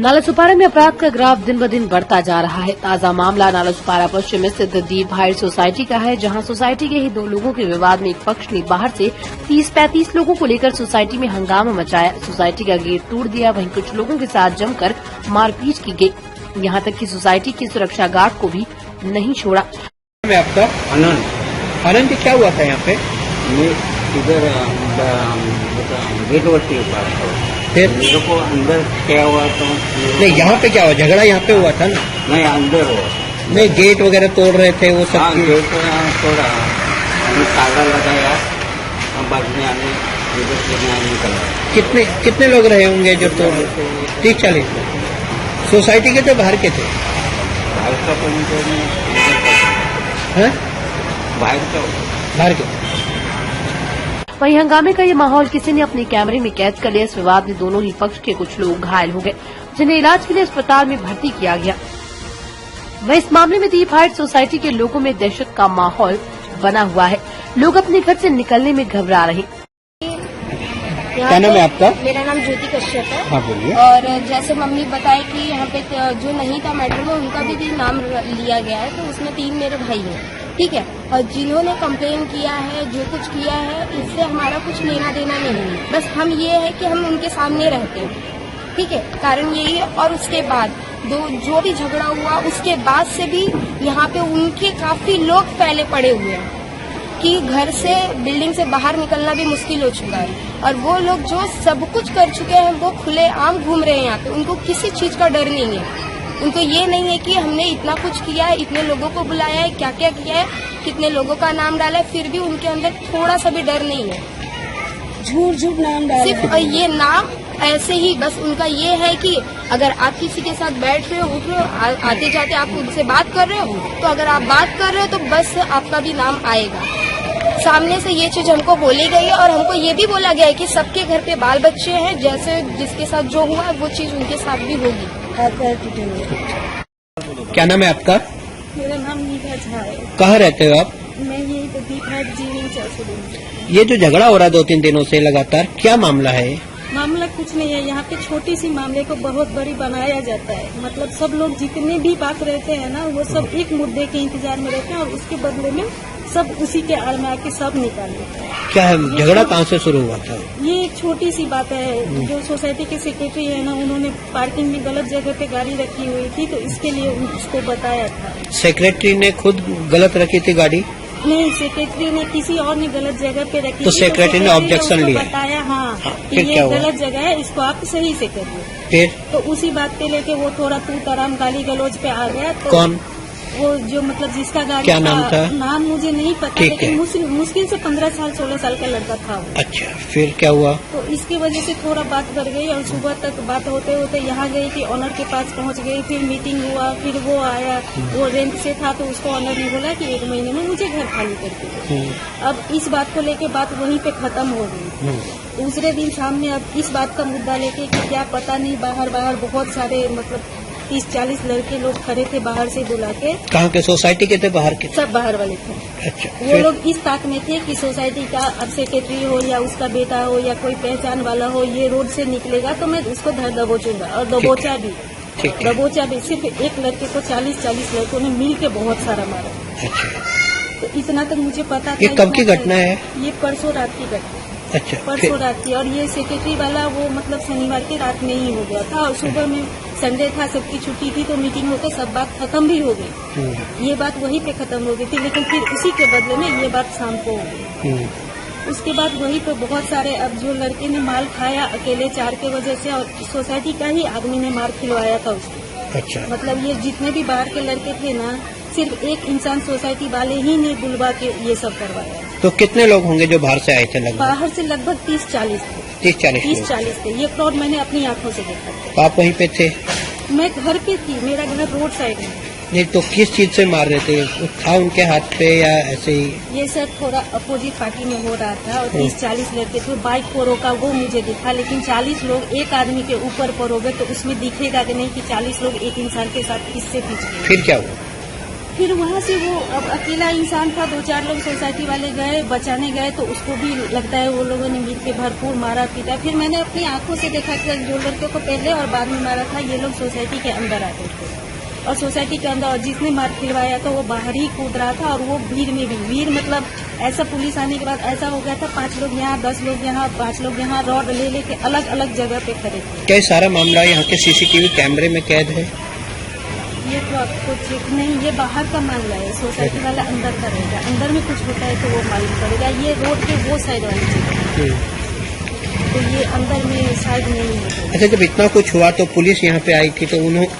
नालासोपारा में अपराध का ग्राफ दिन ब दिन बढ़ता जा रहा है। ताजा मामला नालासोपारा पश्चिम स्थित दीप हाइट सोसाइटी का है, जहां सोसाइटी के ही दो लोगों के विवाद में एक पक्ष ने बाहर से 30-35 लोगों को लेकर सोसाइटी में हंगामा मचाया। सोसाइटी का गेट तोड़ दिया, वहीं कुछ लोगों के साथ जमकर मारपीट की गई। यहां तक कि सोसाइटी के सुरक्षा गार्ड को भी नहीं छोड़ा। मैं आपका आनंद क्या हुआ था यहाँ पे? इधर गेट वर्ती फिर मेरे को अंदर क्या हुआ तो नहीं, यहाँ पे क्या हुआ? झगड़ा यहाँ पे हुआ था ना? नहीं, अंदर हुआ। नहीं, गेट वगैरह तोड़ रहे थे वो सब? हाँ, गेट तोड़ा, ताला लगाया, बाद में आने इधर से निकला। कितने लोग रहे होंगे जो तोड़? 30-40 सोसाइटी के थे, बाहर के थे? बाहर का हैं? बाहर के। वहीं हंगामे का ये माहौल किसी ने अपने कैमरे में कैद कर लिया। इस विवाद में दोनों ही पक्ष के कुछ लोग घायल हो गए, जिन्हें इलाज के लिए अस्पताल में भर्ती किया गया। वह इस मामले में दीप हाइट सोसाइटी के लोगों में दहशत का माहौल बना हुआ है। लोग अपने घर से निकलने में घबरा रहे। क्या नाम है आपका? मेरा नाम ज्योति कश्यप है। हाँ, बोलिए। और जैसे मम्मी बताए कि यहाँ पे जो नहीं था मैटर में उनका भी नाम लिया गया है, तो उसमें 3 मेरे भाई हैं, ठीक है। और जिन्होंने कंप्लेन किया है, जो कुछ किया है, इससे हमारा कुछ लेना देना नहीं है। बस हम ये है कि हम उनके सामने रहते हैं, ठीक है, कारण यही है। और उसके बाद जो भी झगड़ा हुआ, उसके बाद से भी यहाँ पे उनके काफी लोग फैले पड़े हुए हैं कि घर से, बिल्डिंग से बाहर निकलना भी मुश्किल हो चुका है। और वो लोग जो सब कुछ कर चुके हैं, वो खुले आम घूम रहे हैं यहाँ पे। उनको किसी चीज का डर नहीं है। उनको ये नहीं है कि हमने इतना कुछ किया है, इतने लोगों को बुलाया है, क्या क्या किया है, कितने लोगों का नाम डाला है, फिर भी उनके अंदर थोड़ा सा भी डर नहीं है। झूठ नाम डाला, सिर्फ ये नाम ऐसे ही। बस उनका ये है कि अगर आप किसी के साथ बैठ रहे हो, उठ रहे हो, आते जाते आप उनसे बात कर रहे हो, तो अगर आप बात कर रहे हो तो बस आपका भी नाम आएगा। सामने से ये चीज हमको बोली गई है। और हमको ये भी बोला गया है कि सबके घर पे बाल बच्चे हैं, जैसे जिसके साथ जो हुआ है वो चीज उनके साथ भी होगी। क्या नाम है आपका? मेरा नाम नीता झा है। कहाँ रहते हो आप? मैं यही तो दीप हाइट जीविंग चौक। ये जो झगड़ा हो रहा है 2-3 दिनों से लगातार, क्या मामला है? मामला कुछ नहीं है। यहाँ पे छोटी सी मामले को बहुत बड़ी बनाया जाता है। मतलब सब लोग जितने भी बात रहते हैं ना, वो सब एक मुद्दे के इंतजार में रहते हैं और उसके बदले में सब उसी के आड़ में आके सब निकाल लेते हैं। क्या है झगड़ा? कहाँ से शुरू हुआ था? ये एक छोटी सी बात है। जो सोसाइटी के सेक्रेटरी है ना, उन्होंने पार्किंग में गलत जगह पे गाड़ी रखी हुई थी, तो इसके लिए उसको बताया था। सेक्रेटरी ने खुद गलत रखी थी गाड़ी? नहीं, सेक्रेटरी ने किसी और ने गलत जगह पे रखी तो थी, सेक्रेटरी ने ऑब्जेक्शन लिया, बताया हाँ कि फिर ये क्या हुआ? गलत जगह है, इसको आप सही से करिए। फिर तो उसी बात पे लेके वो थोड़ा तू तराम गाली गलौज पे आ गया। तो कौन? वो जो मतलब जिसका गाड़ी क्या नाम था? नाम मुझे नहीं पता, ठीक लेकिन है। मुश्किल से 15-16 साल का लड़का था वो। अच्छा, फिर क्या हुआ? तो इसकी वजह से थोड़ा बात बढ़ गई और सुबह तक बात होते होते यहाँ गई कि ऑनर के पास पहुँच गई। फिर मीटिंग हुआ, फिर वो आया, वो रेंट से था, तो उसको ऑनर ने बोला कि 1 महीने में मुझे घर खाली करके दो। अब इस बात को लेके बात वहीं पे खत्म हो गई। दूसरे दिन शाम में अब इस बात का मुद्दा लेके कि क्या पता नहीं, बाहर बहुत सारे मतलब 30-40 लड़के लोग खड़े थे बाहर से बुला के। कहाँ के? सोसाइटी के थे? बाहर के? सब बाहर वाले थे। अच्छा, वो लोग इस ताक में थे कि सोसाइटी का अब सेक्रेटरी हो या उसका बेटा हो या कोई पहचान वाला हो, ये रोड से निकलेगा तो मैं उसको धर दबोचूंगा। और दबोचा भी, दबोचा भी। सिर्फ एक लड़के को 40 लड़कों ने मिल के बहुत सारा मारा। अच्छा, तो इतना तक मुझे पता था। ये कब की घटना है? ये परसों रात की घटना। अच्छा, परसों रात की। और ये सेक्रेटरी वाला वो मतलब शनिवार की रात में ही हो गया था। और सुबह में संडे था, सबकी छुट्टी थी, तो मीटिंग होकर सब बात खत्म भी हो गई। ये बात वहीं पे खत्म हो गई थी, लेकिन फिर उसी के बदले में ये बात शाम को हो गई। उसके बाद वहीं पे बहुत सारे, अब जो लड़के ने माल खाया अकेले 4 के वजह से, और सोसाइटी का ही आदमी ने मार खिलवाया था उसको। अच्छा, मतलब ये जितने भी बाहर के लड़के थे ना, सिर्फ एक इंसान सोसाइटी वाले ही ने बुलवा के ये सब करवाया। तो कितने लोग होंगे जो बाहर से आए थे? लगभग बाहर से लगभग 30-40 थे। 30-40 थे। ये फ्रॉड मैंने अपनी आंखों से देखा था। तो आप वहीं पे थे? मैं घर पे थी, मेरा घर रोड साइड में। नहीं, तो किस चीज से मार रहे थे? था उनके हाथ पे या ऐसे ही? ये सर थोड़ा अपोजिट पार्टी में हो रहा था और 30-40 लड़के थे। बाइक को रोका वो मुझे दिखा, लेकिन 40 लोग एक आदमी के ऊपर हो गए, तो उसमें दिखेगा कि नहीं कि 40 लोग एक इंसान के साथ किससे पीछे। फिर क्या हुआ? फिर वहाँ से वो अब अकेला इंसान था, 2-4 लोग सोसाइटी वाले गए, बचाने गए, तो उसको भी लगता है वो लोगों ने मिल के भरपूर मारा पीटा। फिर मैंने अपनी आंखों से देखा कि जो लड़कियों को पहले और बाद में मारा था, ये लोग सोसाइटी के अंदर आते थे और सोसाइटी के अंदर, और जिसने मार खिलवाया तो वो बाहर ही कूद रहा था। और वो भीड़ में भी, भीड़ मतलब ऐसा पुलिस आने के बाद ऐसा हो गया था, 5 लोग यहाँ, 10 लोग यहाँ, 5 लोग यहाँ, रॉड ले लेके अलग अलग जगह पे खड़े थे। क्या सारा मामला यहाँ के सीसीटीवी कैमरे में कैद है? ये तो आपको चेक नहीं, ये बाहर का मामला है, सोसाइटी वाला अंदर का रहेगा, अंदर में कुछ होता है तो वो मालूम पड़ेगा। ये रोड के वो साइड वाली चीज है, तो ये अंदर में शायद नहीं होता। अच्छा, जब इतना कुछ हुआ तो पुलिस यहाँ पे आई थी, तो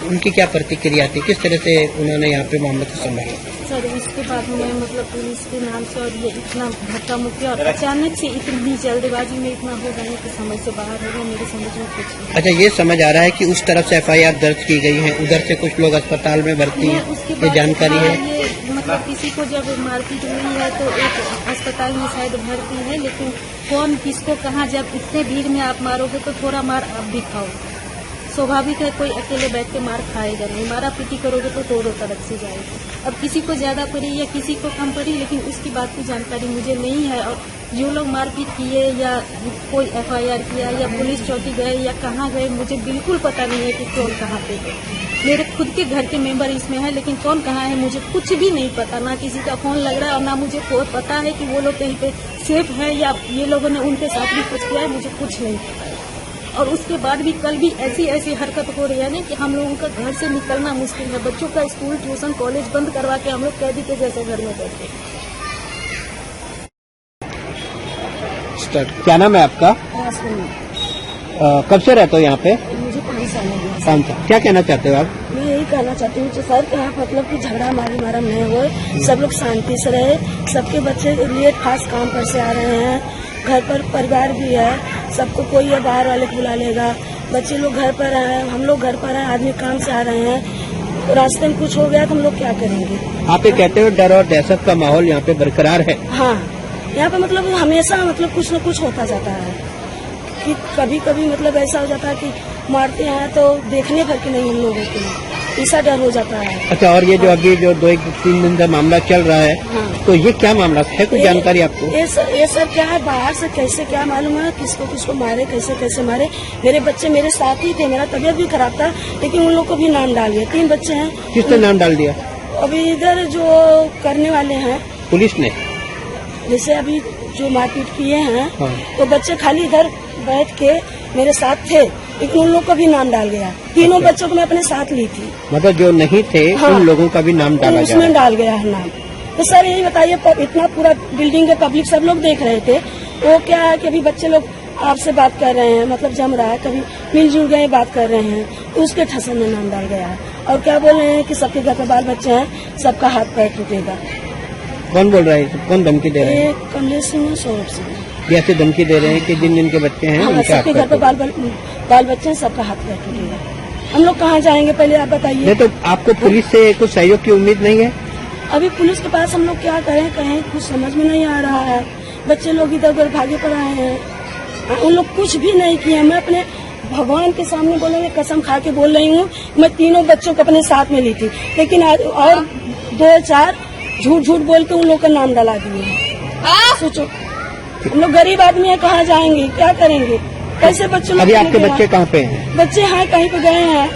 उनकी क्या प्रतिक्रिया थी, किस तरह से उन्होंने यहाँ पे मामले को संभाला? सर उसके बाद में मतलब पुलिस के नाम से और ये इतना धक्का मुक्की और अचानक से इतनी जल्दबाजी में इतना हो गया कि समझ से बाहर हो गया, मेरे समझ में कुछ नहीं। अच्छा, ये समझ आ रहा है कि उस तरफ से FIR दर्ज की गई है, उधर से कुछ लोग अस्पताल में भर्ती हैं, ये जानकारी है? ये मतलब किसी को जब मारपीट हुई है तो एक अस्पताल में शायद भर्ती है, लेकिन कौन किसको कहाँ, जब इतने भीड़ में आप मारोगे तो थोड़ा मार आप भी खाओ, स्वाभाविक है, कोई अकेले बैठ के मार खाएगा नहीं, मारा पीटी करोगे तो दोनों तरफ से जाएगी। अब किसी को ज्यादा पड़ी या किसी को कम पड़ी, लेकिन उसकी बात की जानकारी मुझे नहीं है। और जो लोग मारपीट किए या कोई FIR किया या पुलिस चौकी गए या कहाँ गए, मुझे बिल्कुल पता नहीं है कि कौन कहाँ पे गए। मेरे खुद के घर के मेंबर इसमें है, लेकिन कौन कहाँ है मुझे कुछ भी नहीं पता, ना किसी का फोन लग रहा है और ना मुझे पता है कि वो लोग कहीं पे सेफ है या ये लोगों ने उनके साथ भी कुछ किया है, मुझे कुछ नहीं पता है। और उसके बाद भी कल भी ऐसी हरकत हो रही है ना कि हम लोगों का घर से निकलना मुश्किल है, बच्चों का स्कूल ट्यूशन कॉलेज बंद करवा के हम लोग कैदी के जैसे घर में बैठे। क्या नाम है आपका? कब से रहते हो यहाँ पे? मुझे 5 साल हो गया। 5 साल। क्या कहना चाहते हो आप? मैं यही कहना चाहती हूँ सर कि यहाँ मतलब कि झगड़ा मारम नहीं हो, सब लोग शांति से रहे, सबके बच्चे लेट फास्ट काम पर से आ रहे हैं, घर पर परिवार भी है, सबको कोई है बाहर वाले को बुला लेगा, बच्चे लोग घर पर हैं, हम लोग घर पर हैं, आदमी काम से आ रहे हैं, तो रास्ते में कुछ हो गया तो हम लोग क्या करेंगे? आप ये कहते हो डर और दहशत का माहौल यहाँ पे बरकरार है? हाँ, यहाँ पे मतलब हमेशा मतलब कुछ न कुछ होता जाता है कि कभी कभी मतलब ऐसा हो जाता है कि मारते हैं तो देखने भर के नहीं हम लोग होते हैं, ऐसा डर हो जाता है। अच्छा, और ये जो अभी जो 2-3 दिन से मामला चल रहा है, हाँ। तो ये क्या मामला है, कुछ जानकारी आपको? ये सर क्या है, बाहर से कैसे क्या मालूम है किसको मारे, कैसे मारे। मेरे बच्चे मेरे साथ ही थे, मेरा तबीयत भी खराब था, लेकिन उन लोग को भी नाम डाल दिया। 3 बच्चे हैं। किसने नाम डाल दिया? अभी इधर जो करने वाले हैं, पुलिस ने? जैसे अभी जो मारपीट किए हैं, हाँ। तो बच्चे खाली इधर बैठ के मेरे साथ थे, लेकिन उन लोग का भी नाम डाल गया। तीनों बच्चों को मैं अपने साथ ली थी। मतलब जो नहीं थे, हाँ। उन लोगों का भी नाम डाला गया? उसमें डाल गया है नाम। तो सर यही बताइए, इतना पूरा बिल्डिंग के पब्लिक सब लोग देख रहे थे, वो क्या है कि अभी बच्चे लोग आपसे बात कर रहे हैं, मतलब जम रहा है, कभी मिलजुल गए बात कर रहे हैं, तो उसके ठसन में नाम डाल गया है। और क्या बोल रहे हैं कि सबके घर पे बाल बच्चे हैं, सबका हाथ पैर टूटेगा। कौन बोल रहा है, कौन धमकी दे रहे हैं? कमलेश सिंह, सौरभ सिंह। ये ऐसे धमकी दे रहे हैं कि जिन के बच्चे हैं हाँ, उनके हाथ सबके घर पे बाल बच्चे हैं, सबका हाथ पैर टूटेगा। हम लोग कहाँ जाएंगे पहले आप बताइए। नहीं तो आपको पुलिस से कुछ सहयोग की उम्मीद नहीं है? अभी पुलिस के पास हम लोग क्या कहें कुछ समझ में नहीं आ रहा है। बच्चे लोग इधर उधर भागे पड़ रहे हैं, उन लोग कुछ भी नहीं किए। मैं अपने भगवान के सामने बोलेंगे, कसम खा के बोल रही हूँ, मैं तीनों बच्चों को अपने साथ में ली थी, लेकिन आज और 2-4 झूठ बोल के उन लोग का नाम डला दिए। सोचो, हम लोग गरीब आदमी है, कहाँ जाएंगे, क्या करेंगे, कैसे बच्चे लोग? अभी आपके बच्चे कहाँ पे हैं? बच्चे हैं कहीं पे गए हैं।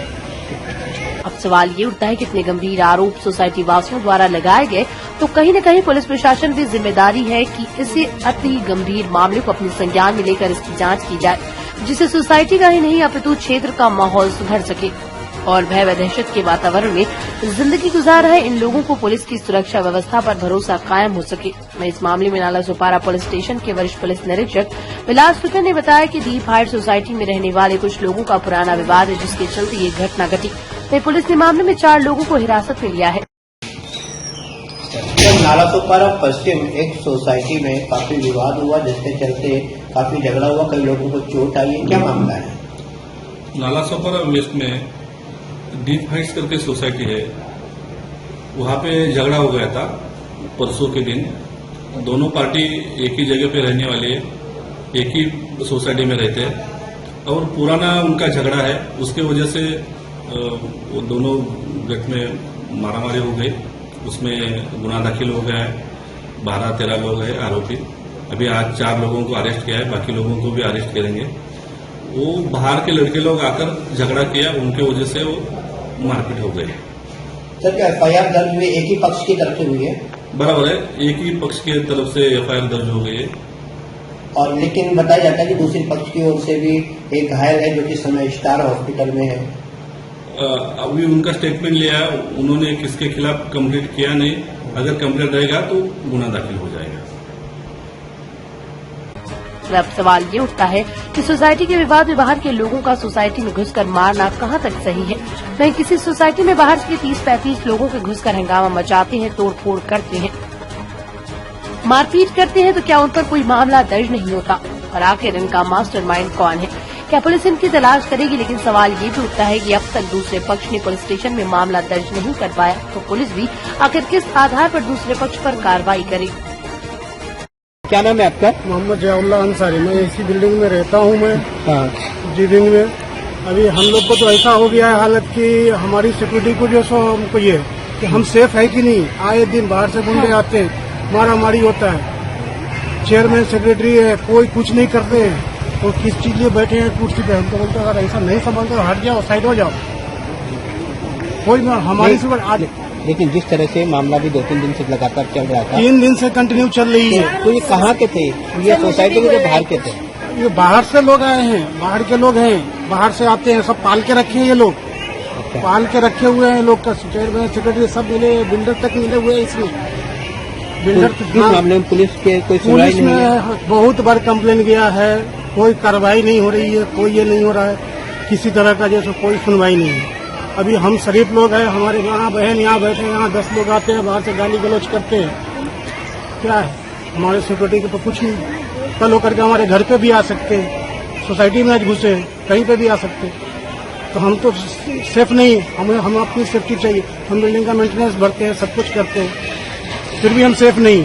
अब सवाल ये उठता है कि इतने गंभीर आरोप सोसाइटी वासियों द्वारा लगाए गए, तो कहीं न कहीं पुलिस प्रशासन की जिम्मेदारी है कि इसे अति गंभीर मामले को अपने संज्ञान में लेकर इसकी जांच की जाए, जिससे सोसाइटी का ही नहीं अपितु क्षेत्र का माहौल सुधर सके और भय व दहशत के वातावरण में जिंदगी गुजार रहे इन लोगों को पुलिस की सुरक्षा व्यवस्था पर भरोसा कायम हो सके। मैं इस मामले में नाला सुपारा पुलिस स्टेशन के वरिष्ठ पुलिस निरीक्षक विलास सुकर ने बताया कि दीप हाइट सोसाइटी में रहने वाले कुछ लोगों का पुराना विवाद है, जिसके चलते ये घटना घटी। वहीं पुलिस ने मामले में 4 लोगों को हिरासत में लिया है। नाला सुपारा पश्चिम एक सोसाइटी में काफी विवाद हुआ, जिसके चलते काफी झगड़ा हुआ, कई लोगों को चोट आई है, क्या मामला है? नाला सुपारा वेस्ट में डीप हाइट्स करके सोसाइटी है, वहाँ पे झगड़ा हो गया था परसों के दिन। दोनों पार्टी एक ही जगह पे रहने वाली है, एक ही सोसाइटी में रहते हैं और पुराना उनका झगड़ा है, उसके वजह से वो दोनों गट में मारामारी हो गई उसमें गुना दाखिल हो गया है। 12-13 लोग हैं आरोपी। अभी आज 4 लोगों को अरेस्ट किया है, बाकी लोगों को भी अरेस्ट करेंगे। वो बाहर के लड़के लोग आकर झगड़ा किया, उनके वजह से वो मारपीट हो गई। सर क्या FIR दर्ज हुई एक ही पक्ष की तरफ से हुई है? बराबर है, एक ही पक्ष की तरफ से FIR दर्ज हो गई है। और लेकिन बताया जाता है कि दूसरी पक्ष की ओर से भी एक घायल है जो कि समय स्टार हॉस्पिटल में है। अभी उनका स्टेटमेंट लिया है, उन्होंने किसके खिलाफ कंप्लेंट किया नहीं। अगर कंप्लेंट रहेगा तो गुना दाखिल हो जाएगा। अब सवाल ये उठता है कि सोसाइटी के विवाद में बाहर के लोगों का सोसाइटी में घुसकर मारना कहां तक सही है। वहीं किसी सोसाइटी में बाहर के 30-35 लोगों के घुसकर हंगामा मचाते हैं, तोड़फोड़ करते हैं, मारपीट करते हैं, तो क्या उन पर कोई मामला दर्ज नहीं होता? और आखिर इनका मास्टरमाइंड कौन है? क्या पुलिस इनकी तलाश करेगी? लेकिन सवाल ये भी उठता है कि अब तक दूसरे पक्ष ने पुलिस स्टेशन में मामला दर्ज नहीं कर पाया, तो पुलिस भी आखिर किस आधार पर दूसरे पक्ष पर कार्रवाई करेगी? क्या नाम है आपका? मोहम्मद जयाउल्लाह अंसारी। मैं इसी बिल्डिंग में रहता हूँ। मैं हाँ। जी दिन में अभी हम लोग को तो ऐसा हो गया है हालत कि हमारी सिक्योरिटी को जो सो हमको ये कि हम सेफ है कि नहीं। आए दिन बाहर से गुंडे आते हैं, मारा मारी होता है। चेयरमैन सेक्रेटरी है, कोई कुछ नहीं करते हैं। तो किस चीज लिए बैठे हैं कुर्सी पे? हम तो बोलते अगर ऐसा नहीं संभालते हट जाओ, साइड हो जाओ। कोई हमारी से आज लेकिन जिस तरह से मामला भी 2-3 दिन से लगातार चल रहा था, 3 दिन से कंटिन्यू चल रही है। तो ये कहाँ के थे? ये सोसाइटी के बाहर के थे? ये बाहर से लोग आए हैं, बाहर के लोग हैं, बाहर से आते हैं। सब पाल के रखे हैं ये लोग, पाल के रखे हुए हैं लोग का। चेयरमैन सेक्रेटरी सब मिले, बिल्डर तक मिले हुए हैं। इसमें बिल्डर किस मामले में पुलिस के कोई सुनवाई पुलिस नहीं है? में बहुत बार कंप्लेन गया है, कोई कार्रवाई नहीं हो रही है, कोई ये नहीं हो रहा है, किसी तरह का जैसे कोई सुनवाई नहीं है। अभी हम शरीफ लोग हैं, हमारे यहाँ बहन यहाँ बैठे हैं, यहाँ 10 लोग आते हैं, बाहर से गाली गलौज करते हैं। क्या है हमारे सिक्योरिटी के तो कुछ नहीं। कल होकर के हमारे घर पे भी आ सकते हैं, सोसाइटी में आज घुसे कहीं पे भी आ सकते हैं। तो हम तो सेफ नहीं, हमें अपनी सेफ्टी चाहिए। हम बिल्डिंग का मेंटेनेंस भरते हैं, सब कुछ करते हैं, फिर भी हम सेफ नहीं।